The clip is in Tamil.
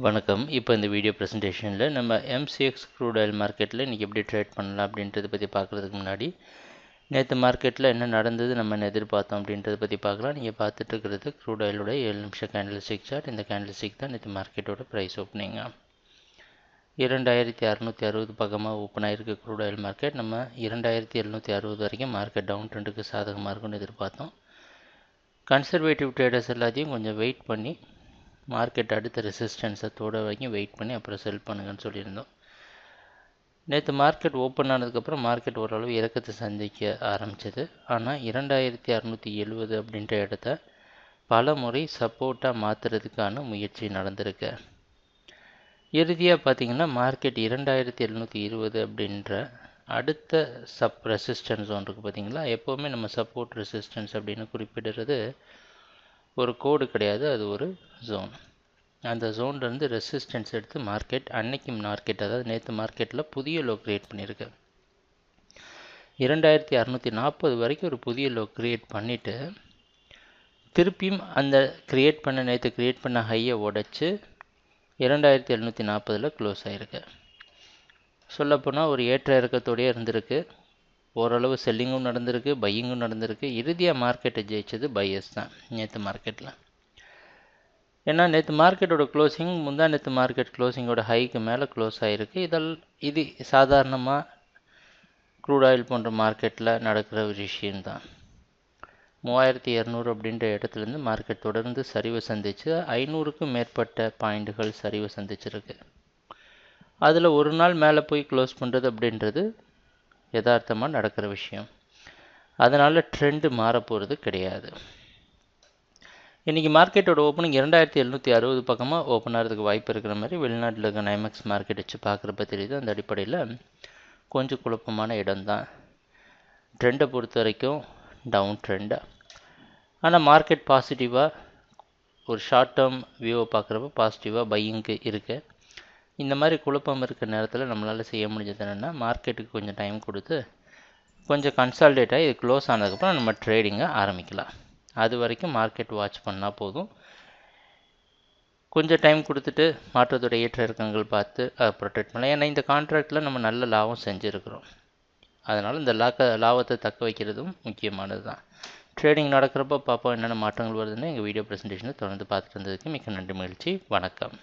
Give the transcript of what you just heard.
வணக்கம். இப்போ இந்த வீடியோ ப்ரெசன்டேஷனில் நம்ம எம்சிஎக்ஸ் க்ரூட் ஆயில் மார்க்கெட்டில் இன்றைக்கி எப்படி ட்ரேட் பண்ணலாம் அப்படின்றத பற்றி பார்க்குறதுக்கு முன்னாடி நேற்று மார்க்கெட்டில் என்ன நடந்தது, நம்ம என்ன எதிர்பார்த்தோம் அப்படின்றத பற்றி பார்க்கலாம். நீங்கள் பார்த்துட்டு இருக்கிறது க்ரூட் ஆயிலோட 7 நிமிஷம் கேண்டில்ஸ்டிக் சார்ட். இந்த கேண்டில்ஸ்டிக் தான் நேற்று மார்க்கெட்டோட ப்ரைஸ் ஓப்பனிங்க. 2660 பக்கமாக ஓப்பன் ஆகிருக்கு க்ரூட் ஆயில் மார்க்கெட். நம்ம 2760 வரைக்கும் மார்க்கெட் டவுன் ட்ரெண்டுக்கு சாதகமாக இருக்கும்னு எதிர்பார்த்தோம். கன்சர்வேட்டிவ் ட்ரேடர்ஸ் எல்லாத்தையும் கொஞ்சம் வெயிட் பண்ணி மார்க்கெட் அடுத்த ரெசிஸ்டன்ஸை தொட வரைக்கும் வெயிட் பண்ணி அப்புறம் செல் பண்ணுங்கன்னு சொல்லியிருந்தோம். நேற்று மார்க்கெட் ஓப்பன் ஆனதுக்கப்புறம் மார்க்கெட் ஓரளவு இறக்கத்தை சந்திக்க ஆரம்பித்தது. ஆனால் 2670 அப்படின்ற இடத்த பல முறை சப்போர்ட்டாக மாற்றுறதுக்கான முயற்சி நடந்திருக்கு. இறுதியாக பார்த்திங்கன்னா மார்க்கெட் 2720 அப்படின்ற அடுத்த ரெசிஸ்டன்ஸ் ஜோன் இருக்குது பார்த்திங்களா. எப்போவுமே நம்ம சப்போர்ட் ரெசிஸ்டன்ஸ் அப்படின்னு குறிப்பிடுறது ஒரு கோடு கிடையாது, அது ஒரு ஜோன். அந்த ஜோன்லேருந்து ரெசிஸ்டன்ஸ் எடுத்து மார்க்கெட் அன்னைக்கு மார்க்கெட், அதாவது நேற்று மார்க்கெட்டில் புதிய லோ க்ரியேட் பண்ணியிருக்கு. 2640 வரைக்கும் ஒரு புதிய லோ க்ரியேட் பண்ணிவிட்டு திருப்பியும் அந்த நேற்று க்ரியேட் பண்ண ஹையை உடைச்சி 2740 க்ளோஸ் ஆகிருக்கு. சொல்லப்போனால் ஒரு ஏற்ற இறக்கத்தோடையே இருந்திருக்கு. ஓரளவு செல்லிங்கும் நடந்திருக்கு, பையிங்கும் நடந்திருக்கு. இறுதியாக மார்க்கெட்டை ஜெயிச்சது பையர்ஸ் தான் நேற்று மார்க்கெட்டில். ஏன்னா நேற்று மார்க்கெட்டோட க்ளோசிங் முந்தா நேற்று மார்க்கெட் க்ளோசிங்கோட ஹைக்கு மேலே க்ளோஸ் ஆகிருக்கு. இது சாதாரணமாக க்ரூட் ஆயில் போன்ற மார்க்கெட்டில் நடக்கிற ஒரு விஷயந்தான். 3200 அப்படின்ற இடத்துலேருந்து மார்க்கெட் தொடர்ந்து சரிவு சந்தித்து 500க்கும் மேற்பட்ட பாயிண்ட்டுகள் சரிவு சந்திச்சிருக்கு. அதில் ஒரு நாள் மேலே போய் க்ளோஸ் பண்ணுறது அப்படின்றது யதார்த்தமாக நடக்கிற விஷயம். அதனால் ட்ரெண்டு மாறப்போகிறது கிடையாது. இன்றைக்கி மார்க்கெட்டோட ஓப்பனிங் 2760 பக்கமாக ஓப்பன் ஆகிறதுக்கு வாய்ப்பு இருக்கிற மாதிரி வெளிநாட்டில் இருக்க நைமேக்ஸ் மார்க்கெட் வச்சு பார்க்குறப்ப தெரியுது. அந்த அடிப்படையில் கொஞ்சம் குழப்பமான இடம்தான். ட்ரெண்டை பொறுத்த வரைக்கும் டவுன் ட்ரெண்டு. ஆனால் மார்க்கெட் பாசிட்டிவாக ஒரு ஷார்ட் டேர்ம் வியூவை பார்க்குறப்ப பாசிட்டிவாக பையிங்க்கு இருக்குது. இந்த மாதிரி குழப்பம் இருக்கிற நேரத்தில் நம்மளால் செய்ய முடிஞ்சது என்னென்னா, மார்க்கெட்டுக்கு கொஞ்சம் டைம் கொடுத்து கொஞ்சம் கன்சால்டேட் ஆகி இது க்ளோஸ் ஆனதுக்கப்புறம் நம்ம ட்ரேடிங்கை ஆரம்பிக்கலாம். அது வரைக்கும் மார்க்கெட் வாட்ச் பண்ணால் போதும். கொஞ்சம் டைம் கொடுத்துட்டு மாற்றத்தோட ஏற்ற இறக்கங்கள் பார்த்து அதை ப்ரொடெக்ட் பண்ணலாம். ஏன்னா இந்த கான்ட்ராக்டில் நம்ம நல்ல லாபம் செஞ்சுருக்கிறோம். அதனால் இந்த லாபத்தை தக்க வைக்கிறதும் முக்கியமானது தான். ட்ரேடிங் நடக்கிறப்போ பார்ப்போம் என்னென்ன மாற்றங்கள் வருதுன்னு. எங்கள் வீடியோ ப்ரெசன்டேஷனை தொடர்ந்து பார்த்துட்டு இருந்ததுக்கு மிக்க நன்றி, மகிழ்ச்சி. வணக்கம்.